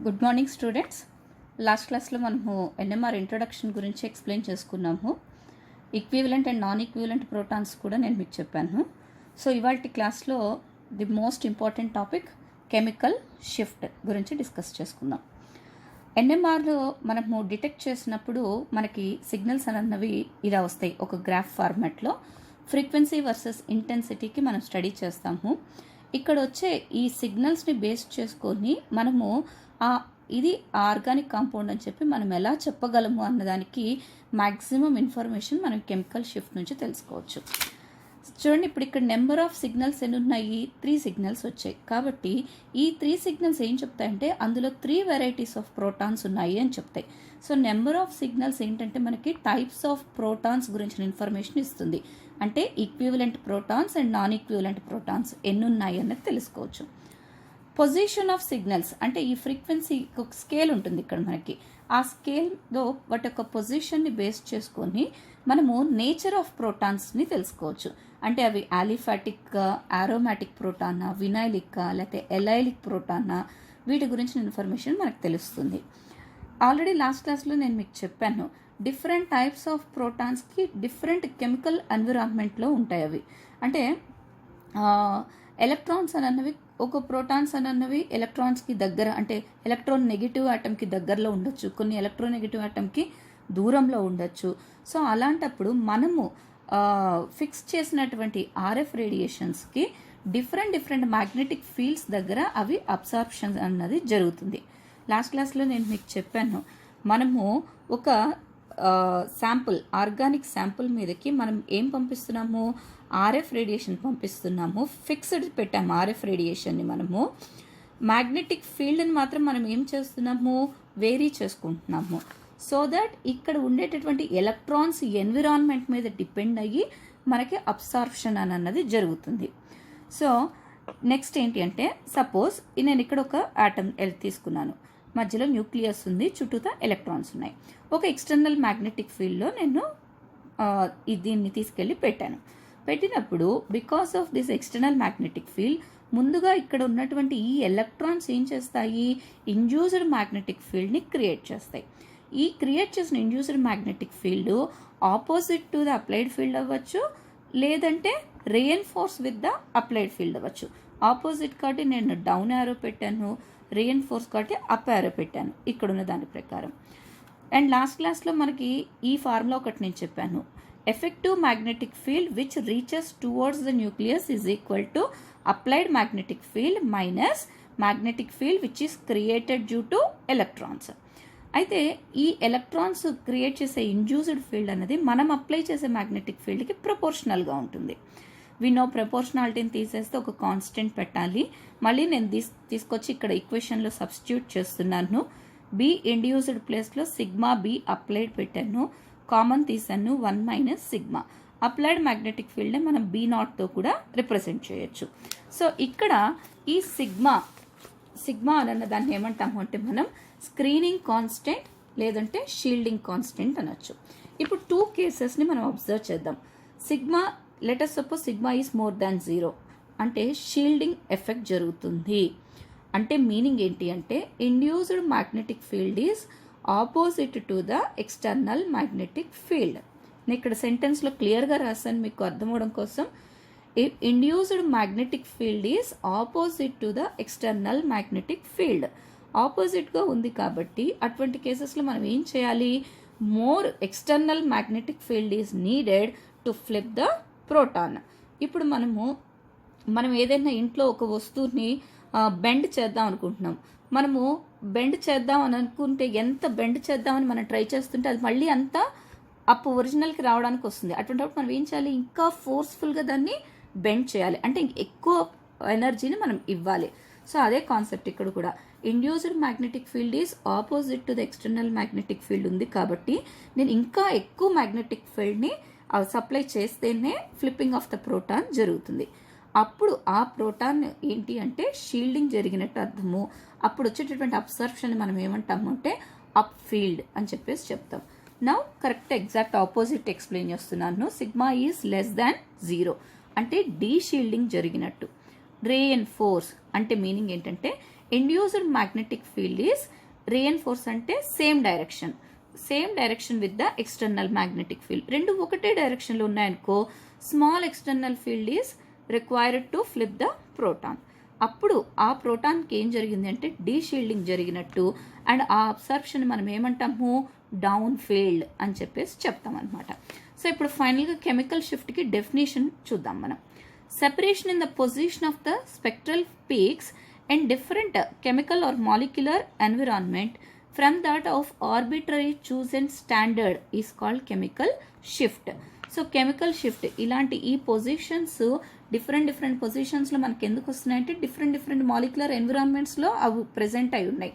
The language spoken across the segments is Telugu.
Good morning students. లాస్ట్ క్లాస్లో మనము ఎన్ఎంఆర్ ఇంట్రొడక్షన్ గురించి ఎక్స్ప్లెయిన్ చేసుకున్నాము. Equivalent and non equivalent protons కూడా నేను మీకు చెప్పాను. సో ఇవాళ క్లాస్లో the most important topic chemical shift గురించి డిస్కస్ చేసుకుందాం. ఎన్ఎంఆర్లో మనము డిటెక్ట్ చేసినప్పుడు మనకి సిగ్నల్స్ అన్నవి ఇలా వస్తాయి. ఒక గ్రాఫ్ ఫార్మాట్లో ఫ్రీక్వెన్సీ వర్సెస్ ఇంటెన్సిటీకి మనం స్టడీ చేస్తాము. ఇక్కడ వచ్చే ఈ సిగ్నల్స్ని బేస్ చేసుకొని మనము ఇది ఆర్గానిక్ కాంపౌండ్ అని చెప్పి మనం ఎలా చెప్పగలము అన్నదానికి మ్యాక్సిమం ఇన్ఫర్మేషన్ మనం కెమికల్ షిఫ్ట్ నుంచి తెలుసుకోవచ్చు. చూడండి, ఇప్పుడు ఇక్కడ నెంబర్ ఆఫ్ సిగ్నల్స్ ఎన్ని ఉన్నాయి? 3 సిగ్నల్స్ వచ్చాయి. కాబట్టి ఈ 3 సిగ్నల్స్ ఏం చెప్తాయంటే అందులో 3 వెరైటీస్ ఆఫ్ ప్రోటాన్స్ ఉన్నాయి అని చెప్తాయి. సో నెంబర్ ఆఫ్ సిగ్నల్స్ ఏంటంటే మనకి టైప్స్ ఆఫ్ ప్రోటాన్స్ గురించిన ఇన్ఫర్మేషన్ ఇస్తుంది. అంటే equivalent protons and non equivalent protons ఎన్ని ఉన్నాయి అన్నది తెలుసుకోవచ్చు. పొజిషన్ ఆఫ్ సిగ్నల్స్ అంటే ఈ ఫ్రీక్వెన్సీ ఒక స్కేల్ ఉంటుంది ఇక్కడ మనకి. ఆ స్కేల్లో వాటి యొక్క పొజిషన్ని బేస్ చేసుకొని మనము నేచర్ ఆఫ్ ప్రోటాన్స్ని తెలుసుకోవచ్చు. అంటే అవి ఆలిఫాటిక్, ఆరోమాటిక్ ప్రోటానా, వినైలిక్ లేకపోతే ఎలైలిక్ ప్రోటానా, వీటి గురించిన ఇన్ఫర్మేషన్ మనకు తెలుస్తుంది. ఆల్రెడీ లాస్ట్ క్లాస్లో నేను మీకు చెప్పాను, డిఫరెంట్ టైప్స్ ఆఫ్ ప్రోటాన్స్కి డిఫరెంట్ కెమికల్ ఎన్విరాన్మెంట్లో ఉంటాయి. అవి అంటే ఎలక్ట్రాన్స్ అన్నవి ఒక ప్రోటాన్స్ అన్నవి ఎలక్ట్రాన్స్కి దగ్గర, అంటే ఎలక్ట్రాన్ నెగిటివ్ ఆటమ్కి దగ్గరలో ఉండొచ్చు, కొన్ని ఎలక్ట్రోనెగటివ్ ఆటమ్కి దూరంలో ఉండొచ్చు. సో అలాంటప్పుడు మనము ఫిక్స్ చేసినటువంటి ఆర్ఎఫ్ రేడియేషన్స్కి డిఫరెంట్ మ్యాగ్నెటిక్ ఫీల్డ్స్ దగ్గర అవి అబ్సార్ప్షన్ అన్నది జరుగుతుంది. లాస్ట్ క్లాస్లో నేను మీకు చెప్పాను, మనము ఒక శాంపుల్, ఆర్గానిక్ శాంపుల్ మీదకి మనం ఏం పంపిస్తున్నాము? ఆర్ఎఫ్ రేడియేషన్ పంపిస్తున్నాము. ఫిక్స్డ్ పెట్టాము ఆర్ఎఫ్ రేడియేషన్ని. మనము మ్యాగ్నెటిక్ ఫీల్డ్ని మాత్రం మనం ఏం చేస్తున్నాము? వేరీ చేసుకుంటున్నాము. సో దట్ ఇక్కడ ఉండేటటువంటి ఎలక్ట్రాన్స్ ఎన్విరాన్మెంట్ మీద డిపెండ్ అయ్యి మనకి అబ్సార్ప్షన్ అన్నది జరుగుతుంది. సో నెక్స్ట్ ఏంటి అంటే, సపోజ్ నేను ఇక్కడ ఒక ఆటమ్ తీసుకున్నాను, మధ్యలో న్యూక్లియస్ ఉంది, చుట్టూతా ఎలక్ట్రాన్స్ ఉన్నాయి. ఒక ఎక్స్టర్నల్ మ్యాగ్నెటిక్ ఫీల్డ్లో నేను దీన్ని తీసుకెళ్ళి పెట్టినప్పుడు because of this external magnetic field ముందుగా ఇక్కడ ఉన్నటువంటి ఈ ఎలక్ట్రాన్స్ ఏం చేస్తాయి? ఇండ్యూస్డ్ మ్యాగ్నెటిక్ ఫీల్డ్ని క్రియేట్ చేస్తాయి. ఈ క్రియేట్ చేసిన induced magnetic field opposite to the applied field అవ్వచ్చు, లేదంటే reinforce with the applied field అవ్వచ్చు. ఆపోజిట్ కాబట్టి నేను డౌన్ యారో పెట్టాను, రీఎన్ఫోర్స్ కాబట్టి అప్ యారో పెట్టాను ఇక్కడున్న దాని ప్రకారం. అండ్ లాస్ట్ క్లాస్లో మనకి ఈ ఫార్ములా ఒకటి నేను చెప్పాను, effective magnetic field which reaches towards the nucleus is equal to applied magnetic field minus magnetic field which is created due to electrons. అయితే ఈ ఎలక్ట్రాన్స్ క్రియేట్ చేసే ఇండ్యూస్డ్ ఫీల్డ్ అనేది మనం అప్లై చేసే మ్యాగ్నెటిక్ ఫీల్డ్కి ప్రపోర్షనల్గా ఉంటుంది. నో ప్రపోర్షనాలిటీని తీసేస్తే ఒక కాన్స్టెంట్ పెట్టాలి. మళ్ళీ నేను తీసుకొచ్చి ఇక్కడ ఈక్వేషన్లో సబ్స్టిట్యూట్ చేస్తున్నాను. బి ఇండ్యూస్డ్ ప్లేస్లో సిగ్మా బి అప్లైడ్ పెట్టాను, కామన్ తీసాను, 1 మైనస్ సిగ్మా. అప్లైడ్ మ్యాగ్నెటిక్ ఫీల్డ్ని మనం బి నాట్తో కూడా రిప్రజెంట్ చేయొచ్చు. సో ఇక్కడ ఈ సిగ్మా అన్న దాన్ని ఏమంటాము అంటే మనం స్క్రీనింగ్ కాన్స్టెంట్ లేదంటే షీల్డింగ్ కాన్స్టెంట్ అనొచ్చు. ఇప్పుడు 2 కేసెస్ని మనం అబ్జర్వ్ చేద్దాం. Sigma, let us suppose sigma is more than 0 అంటే షీల్డింగ్ ఎఫెక్ట్ జరుగుతుంది. అంటే మీనింగ్ ఏంటి అంటే induced magnetic field is opposite to the external magnetic field. నేను ఇక్కడ సెంటెన్స్లో క్లియర్గా రాశాను మీకు అర్థం అవడం కోసం. Induced magnetic field is opposite to the external magnetic field. ఆపోజిట్గా ఉంది కాబట్టి అటువంటి కేసెస్లో మనం ఏం చేయాలి? More external magnetic field is needed to flip the proton. ఇప్పుడు మనం ఏదైనా ఇంట్లో ఒక వస్తువుని బెండ్ చేద్దాం అనుకుంటున్నాం. మనము బెండ్ చేద్దాం అని అనుకుంటే ఎంత బెండ్ చేద్దామని మనం ట్రై చేస్తుంటే అది మళ్ళీ అంతా ఒరిజినల్కి రావడానికి వస్తుంది. అటువంటిప్పుడు మనం ఏం చేయాలి? ఇంకా ఫోర్స్ఫుల్గా దాన్ని బెండ్ చేయాలి, అంటే ఎక్కువ ఎనర్జీని మనం ఇవ్వాలి. సో అదే కాన్సెప్ట్ ఇక్కడ కూడా. Induced magnetic field is opposite to the external magnetic field ఉంది కాబట్టి నేను ఇంకా ఎక్కువ మ్యాగ్నెటిక్ ఫీల్డ్ని సప్లై చేస్తేనే ఫ్లిప్పింగ్ ఆఫ్ ద ప్రోటాన్ జరుగుతుంది. అప్పుడు ఆ ప్రోటాన్ ఏంటి అంటే షీల్డింగ్ జరిగినట్టు అర్థము. అప్పుడు వచ్చేటటువంటి అబ్సర్ప్షన్ మనం ఏమంటాము అంటే అప్ ఫీల్డ్ అని చెప్పేసి చెప్తాం. Now correct exact opposite explain చేస్తున్నాను. సిగ్మా ఈజ్ లెస్ దాన్ 0 అంటే డీ షీల్డింగ్ జరిగినట్టు. రీఎన్ఫోర్స్ అంటే మీనింగ్ ఏంటంటే induced magnetic field is reinforce అంటే same direction with the external magnetic field. రెండు ఒకటే డైరెక్షన్లో ఉన్నాయనుకో small external field is required to flip the proton. అప్పుడు ఆ ప్రోటాన్కి ఏం జరిగింది అంటే డీషీల్డింగ్ జరిగినట్టు అండ్ ఆ అబ్సార్ప్షన్ మనం ఏమంటాము డౌన్ ఫీల్డ్ అని చెప్పేసి చెప్తాం అనమాట. సో ఇప్పుడు ఫైనల్గా కెమికల్ షిఫ్ట్కి డెఫినేషన్ చూద్దాం మనం. Separation in the position of the spectral peaks and different chemical or molecular environment from that of arbitrary chosen standard is called chemical shift. So chemical shift ఇలాంటి ఈ పొజిషన్స్ డిఫరెంట్ పొజిషన్స్లో మనకి ఎందుకు వస్తున్నాయంటే డిఫరెంట్ మాలిక్యులర్ ఎన్విరాన్మెంట్స్లో అవి ప్రెజెంట్ అయి ఉన్నాయి.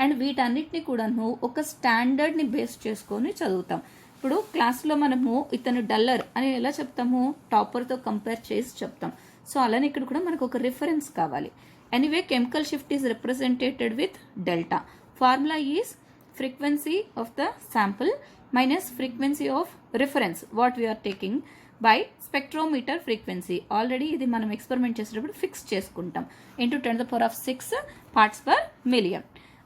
అండ్ వీటన్నిటిని కూడాను ఒక స్టాండర్డ్ని బేస్ చేసుకొని చదువుతాం. ఇప్పుడు క్లాస్లో మనము ఇతను డల్లర్ అని ఎలా చెప్తాము, టాపర్తో కంపేర్ చేసి చెప్తాం. సో అలానే ఇక్కడ కూడా మనకు ఒక రిఫరెన్స్ కావాలి. Anyway chemical shift is represented with delta. Formula is frequency of the sample minus frequency of reference what we are taking by spectrometer frequency. Already ఇది మనం ఎక్స్పెరిమెంట్ చేసేటప్పుడు ఫిక్స్ చేసుకుంటాం ఇంటూ 10⁶ parts per million.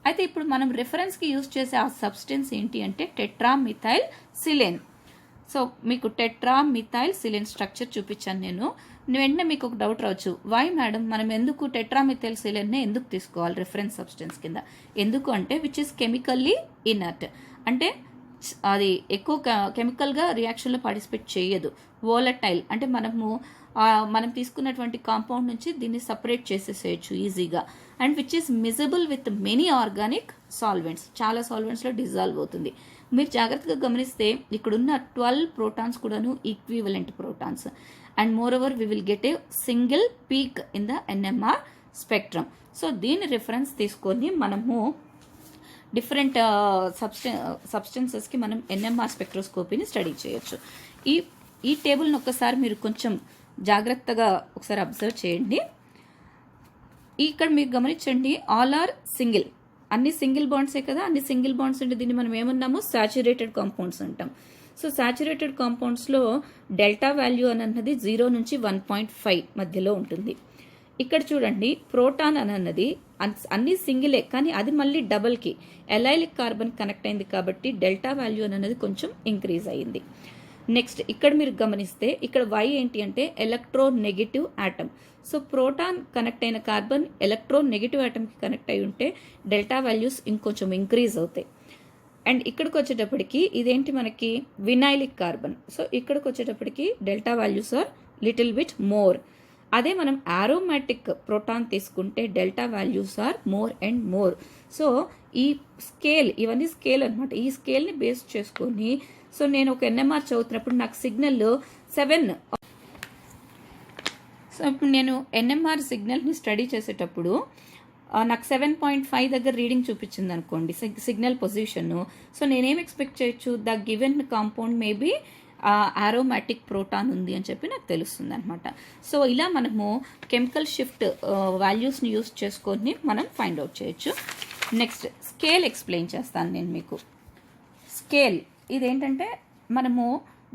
అయితే ఇప్పుడు మనం రిఫరెన్స్కి యూజ్ చేసే ఆ సబ్స్టెన్స్ ఏంటి అంటే టెట్రామిథైల్ సిలేన్. సో మీకు టెట్రామిథైల్ సిలేన్ స్ట్రక్చర్ చూపించాను నేను. వెంటనే మీకు ఒక డౌట్ రావచ్చు, వై మేడం మనం ఎందుకు టెట్రామిథైల్ సిలేన్నే ఎందుకు తీసుకోవాలి రిఫరెన్స్ సబ్స్టెన్స్ కింద? ఎందుకు అంటే విచ్ ఇస్ కెమికల్లీ ఇనర్ట్, అంటే అది ఎక్కువ కెమికల్గా రియాక్షన్లో పార్టిసిపేట్ చేయదు. వోలటైల్ అంటే మనం తీసుకున్నటువంటి కాంపౌండ్ నుంచి దీన్ని సపరేట్ చేసేసేయచ్చు ఈజీగా. And which is miscible with many organic solvents, చాలా సాల్వెంట్స్లో డిజాల్వ్ అవుతుంది. మీరు జాగ్రత్తగా గమనిస్తే ఇక్కడున్న 12 ప్రోటాన్స్ కూడాను equivalent protons. And moreover we will get a single peak in the NMR spectrum. So దీని రిఫరెన్స్ తీసుకొని మనము డిఫరెంట్ సబ్స్టెన్సెస్కి మనం ఎన్ఎంఆర్ స్పెక్ట్రోస్కోపీని స్టడీ చేయొచ్చు. ఈ టేబుల్ని ఒక్కసారి మీరు కొంచెం జాగ్రత్తగా ఒకసారి అబ్జర్వ్ చేయండి. ఇక్కడ మీరు గమనించండి, ఆల్ ఆర్ సింగిల్, అన్ని సింగిల్ బాండ్సే కదా. అన్ని సింగిల్ బాండ్స్ అంటే దీన్ని మనం ఏమన్నాము సాచురేటెడ్ కాంపౌండ్స్ అంటాం. సో సాచురేటెడ్ కాంపౌండ్స్లో డెల్టా వాల్యూ అన్నది 0 నుంచి 1.5 మధ్యలో ఉంటుంది. ఇక్కడ చూడండి ప్రోటాన్ అన్నది అన్ని సింగిలే, కానీ అది మళ్ళీ డబల్కి ఎలైలిక్ కార్బన్ కనెక్ట్ అయింది కాబట్టి డెల్టా వాల్యూ అన్నది కొంచెం ఇంక్రీజ్ అయ్యింది. నెక్స్ట్ ఇక్కడ మీరు గమనిస్తే ఇక్కడ వై ఏంటి అంటే electronegative atom. So proton connect అయిన కార్బన్ ఎలక్ట్రోనెగటివ్ ఆటమ్కి కనెక్ట్ అయి ఉంటే డెల్టా వాల్యూస్ ఇంకొంచెం ఇంక్రీజ్ అవుతాయి. అండ్ ఇక్కడికి వచ్చేటప్పటికి ఇదేంటి మనకి వినైలిక్ కార్బన్. సో ఇక్కడికి వచ్చేటప్పటికి delta values are little bit more. అదే మనం ఆరోమాటిక్ ప్రోటాన్ తీసుకుంటే delta values are more and more. So ఈ స్కేల్, ఇవన్నీ స్కేల్ అనమాట. ఈ స్కేల్ని బేస్ చేసుకొని సో నేను ఒక ఎన్ఎంఆర్ చదువుతున్నప్పుడు నాకు సిగ్నల్ 7. సో ఇప్పుడు నేను ఎన్ఎంఆర్ సిగ్నల్ని స్టడీ చేసేటప్పుడు నాకు 7.5 దగ్గర రీడింగ్ చూపించింది అనుకోండి సిగ్నల్ పొజిషన్ను. సో నేనేం ఎక్స్పెక్ట్ చేయొచ్చు, the given compound maybe aromatic proton ఉంది అని చెప్పి నాకు తెలుస్తుంది అనమాట. సో ఇలా మనము కెమికల్ షిఫ్ట్ వాల్యూస్ని యూస్ చేసుకొని మనం ఫైండ్ అవుట్ చేయొచ్చు. నెక్స్ట్ స్కేల్ ఎక్స్ప్లెయిన్ చేస్తాను నేను మీకు. స్కేల్ ఇదేంటంటే మనము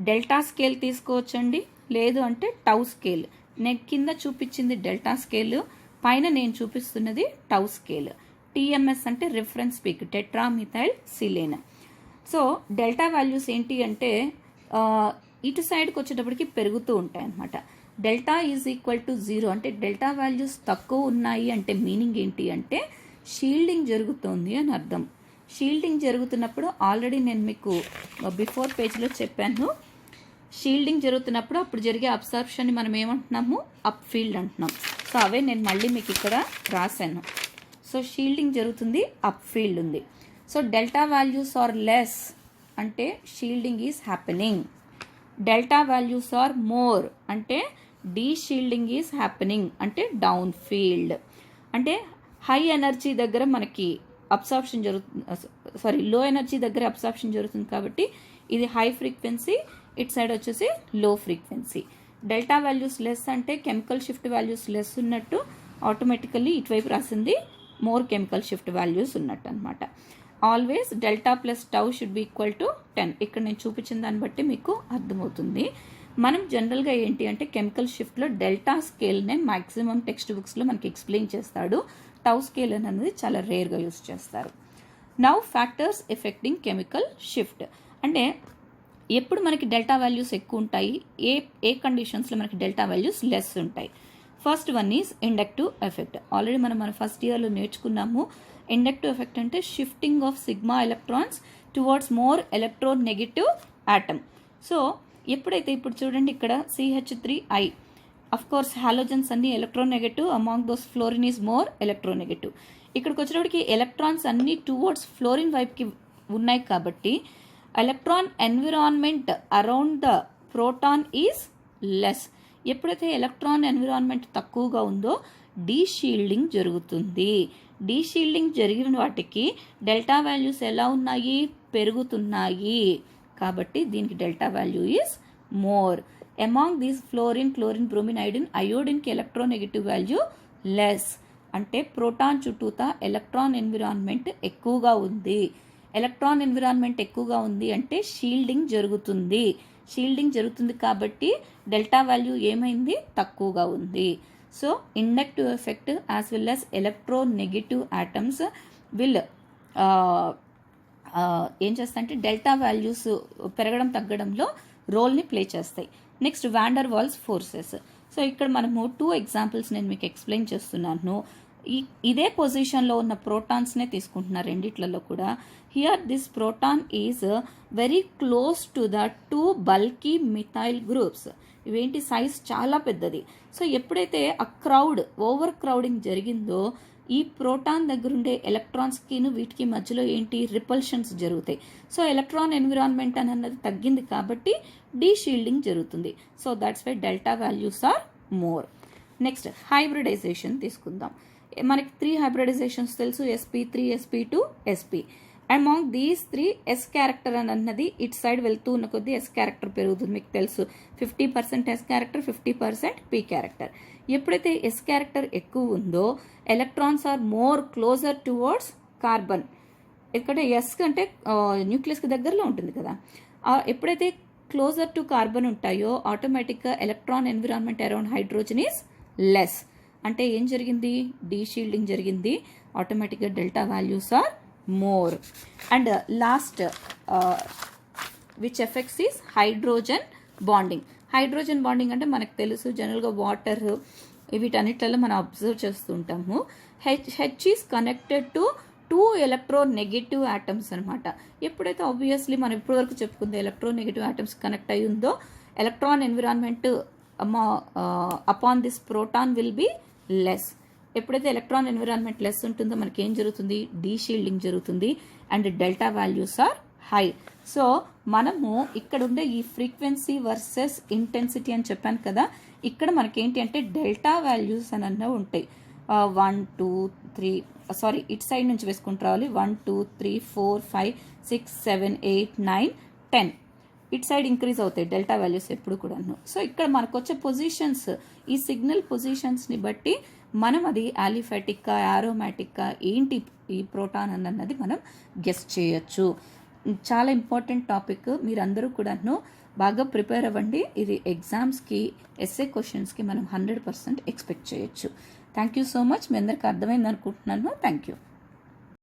డెల్టా స్కేల్ తీసుకోవచ్చండి, లేదు అంటే టౌ స్కేల్. నేను కింద చూపించింది డెల్టా స్కేల్, పైన నేను చూపిస్తున్నది టౌ స్కేల్. టీఎంఎస్ అంటే reference peak, tetramethyl silane. So delta values ఏంటి అంటే ఇటు సైడ్కి వచ్చేటప్పటికి పెరుగుతూ ఉంటాయి అన్నమాట. డెల్టా ఈజ్ ఈక్వల్ టు 0 అంటే డెల్టా వాల్యూస్ తక్కువ ఉన్నాయి అంటే మీనింగ్ ఏంటి అంటే షీల్డింగ్ జరుగుతోంది అని అర్థం. షీల్డింగ్ జరుగుతున్నప్పుడు ఆల్రెడీ నేను మీకు బిఫోర్ పేజ్లో చెప్పాను, షీల్డింగ్ జరుగుతున్నప్పుడు అప్పుడు జరిగే అబ్సార్ప్షన్ని మనం ఏమంటున్నాము అప్ ఫీల్డ్ అంటున్నాం. సో అవే నేను మళ్ళీ మీకు ఇక్కడ రాశాను. సో షీల్డింగ్ జరుగుతుంది, అప్ ఫీల్డ్ ఉంది. So delta values are less అంటే shielding is happening. Delta values are more అంటే డీషీల్డింగ్ ఈజ్ హ్యాపెనింగ్ అంటే డౌన్ ఫీల్డ్. అంటే హై ఎనర్జీ దగ్గర మనకి అబ్సార్ప్షన్ జరుగుతుంది, లో ఎనర్జీ దగ్గర అబ్సార్ప్షన్ జరుగుతుంది కాబట్టి ఇది హై ఫ్రీక్వెన్సీ, ఇట్ సైడ్ వచ్చేసి లో ఫ్రీక్వెన్సీ. డెల్టా వాల్యూస్ లెస్ అంటే కెమికల్ షిఫ్ట్ వాల్యూస్ లెస్ ఉన్నట్టు, ఆటోమేటికల్లీ ఇటువైపు రాసింది మోర్ కెమికల్ షిఫ్ట్ వాల్యూస్ ఉన్నట్టు అనమాట. Always delta plus tau should be equal to 10. ఇక్కడ నేను చూపించిన దాన్ని బట్టి మీకు అర్థమవుతుంది. మనం జనరల్గా ఏంటి అంటే కెమికల్ షిఫ్ట్లో డెల్టా స్కేల్నే మ్యాక్సిమం టెక్స్ట్ బుక్స్లో మనకి ఎక్స్ప్లెయిన్ చేస్తాడు. టౌ స్కేల్ అనేది చాలా రేర్గా యూస్ చేస్తారు. Now factors effecting chemical shift అంటే ఎప్పుడు మనకి డెల్టా వాల్యూస్ ఎక్కువ ఉంటాయి, ఏ కండిషన్స్లో మనకి డెల్టా వాల్యూస్ లెస్ ఉంటాయి. First one is inductive effect. Already మన ఫస్ట్ ఇయర్లో నేర్చుకున్నాము. ఇండక్టివ్ ఎఫెక్ట్ అంటే shifting of sigma electrons towards more electronegative atom. So ఎప్పుడైతే ఇప్పుడు చూడండి ఇక్కడ CH3I, అఫ్ కోర్స్ హాలోజన్స్ అన్ని electronegative, among those fluorine is more electronegative. ఇక్కడికి వచ్చేటప్పటికి ఎలక్ట్రాన్స్ అన్ని టువర్డ్స్ ఫ్లోరిన్ వైపుకి ఉన్నాయి కాబట్టి electron environment around the proton is less. ఎప్పుడైతే ఎలక్ట్రాన్ ఎన్విరాన్మెంట్ తక్కువగా ఉందో డీషీల్డింగ్ జరుగుతుంది. డీషీల్డింగ్ జరిగిన వాటికి డెల్టా వాల్యూస్ ఎలా ఉన్నాయి, పెరుగుతున్నాయి. కాబట్టి దీనికి delta value is more. Among these fluorine, chlorine, bromine, అయోడిన్కి ఎలక్ట్రోనెగటివ్ వాల్యూ లెస్. అంటే ప్రోటాన్ చుట్టూతా ఎలక్ట్రాన్ ఎన్విరాన్మెంట్ ఎక్కువగా ఉంది. ఎలక్ట్రాన్ ఎన్విరాన్మెంట్ ఎక్కువగా ఉంది అంటే షీల్డింగ్ జరుగుతుంది. షీల్డింగ్ జరుగుతుంది కాబట్టి డెల్టా వాల్యూ ఏమైంది, తక్కువగా ఉంది. So inductive effect as well as electronegative atoms will ఏం చేస్తాయంటే డెల్టా వాల్యూస్ పెరగడం తగ్గడంలో రోల్ని ప్లే చేస్తాయి. Next van der Waals forces. So ఇక్కడ మనము 2 ఎగ్జాంపుల్స్ నేను మీకు ఎక్స్ప్లెయిన్ చేస్తున్నాను. ఇదే పొజిషన్లో ఉన్న ప్రోటాన్స్నే తీసుకుంటున్నారు రెండిట్లలో కూడా. Here this proton is very close to the 2 bulky methyl groups. ఇవేంటి, సైజ్ చాలా పెద్దది. సో ఎప్పుడైతే ఆ ఓవర్ క్రౌడింగ్ జరిగిందో ఈ ప్రోటాన్ దగ్గరుండే ఎలక్ట్రాన్స్కి వీటికి మధ్యలో ఏంటి, రిపల్షన్స్ జరుగుతాయి. సో ఎలక్ట్రాన్ ఎన్విరాన్మెంట్ అన్నది తగ్గింది కాబట్టి డీషీల్డింగ్ జరుగుతుంది. So that's why delta values are more. Next hybridization తీసుకుందాం. మనకి 3 హైబ్రిడైజేషన్స్ తెలుసు, sp3, sp2, sp. Among these 3 S character అని అన్నది ఇటు సైడ్ వెళ్తూ ఉన్న కొద్దీ ఎస్ క్యారెక్టర్ పెరుగుతుంది. మీకు తెలుసు 50% ఎస్ క్యారెక్టర్, 50% పీ క్యారెక్టర్. ఎప్పుడైతే ఎస్ క్యారెక్టర్ ఎక్కువ ఉందో electrons are more closer towards carbon. ఎందుకంటే ఎస్ అంటే న్యూక్లియస్కి దగ్గరలో ఉంటుంది కదా. ఎప్పుడైతే క్లోజర్ టు కార్బన్ ఉంటాయో ఆటోమేటిక్గా electron environment around hydrogen is less. అంటే ఏం జరిగింది, డీషీల్డింగ్ జరిగింది. ఆటోమేటిక్గా delta values are more. And last which effects is hydrogen bonding. Hydrogen bonding అంటే మనకు తెలుసు జనరల్గా వాటర్ వీటన్నిట్లలో మనం అబ్జర్వ్ చేస్తూ ఉంటాము. H is connected to 2 electronegative atoms అనమాట. ఎప్పుడైతే ఆబ్వియస్లీ మనం ఇప్పటివరకు చెప్పుకుంది ఎలక్ట్రోనెగటివ్ ఆటమ్స్ కనెక్ట్ అయి ఉందో electron environment upon this proton will be less. ఎప్పుడైతే ఎలక్ట్రాన్ ఎన్విరాన్మెంట్ లెస్ ఉంటుందో మనకి ఏం జరుగుతుంది, డీషీల్డింగ్ జరుగుతుంది and delta values are high. So మనము ఇక్కడ ఉండే ఈ ఫ్రీక్వెన్సీ వర్సెస్ ఇంటెన్సిటీ అని చెప్పాను కదా, ఇక్కడ మనకేంటి అంటే డెల్టా వాల్యూస్ అని అన్నవి ఉంటాయి. 1 2 3 సారీ ఇటు సైడ్ నుంచి వేసుకుంటూ రావాలి. 1 2 3 4 5 6 7 8 9 10 ఇటు సైడ్ ఇంక్రీజ్ అవుతాయి డెల్టా వాల్యూస్ ఎప్పుడు కూడాను. సో ఇక్కడ మనకు వచ్చే పొజిషన్స్, ఈ సిగ్నల్ పొజిషన్స్ని బట్టి మనం అది ఆలిఫాటిక్గా, యారోమాటిక్గా ఏంటి ఈ ప్రోటాన్ అన్నది మనం గెస్ చేయొచ్చు. చాలా ఇంపార్టెంట్ టాపిక్. మీరందరూ కూడాను బాగా ప్రిపేర్ అవ్వండి. ఇది ఎగ్జామ్స్కి, ఎస్ఏ క్వశ్చన్స్కి మనం 100% ఎక్స్పెక్ట్ చేయొచ్చు. Thank you so much. మీ అందరికీ అర్థమైంది అనుకుంటున్నాను. Thank you.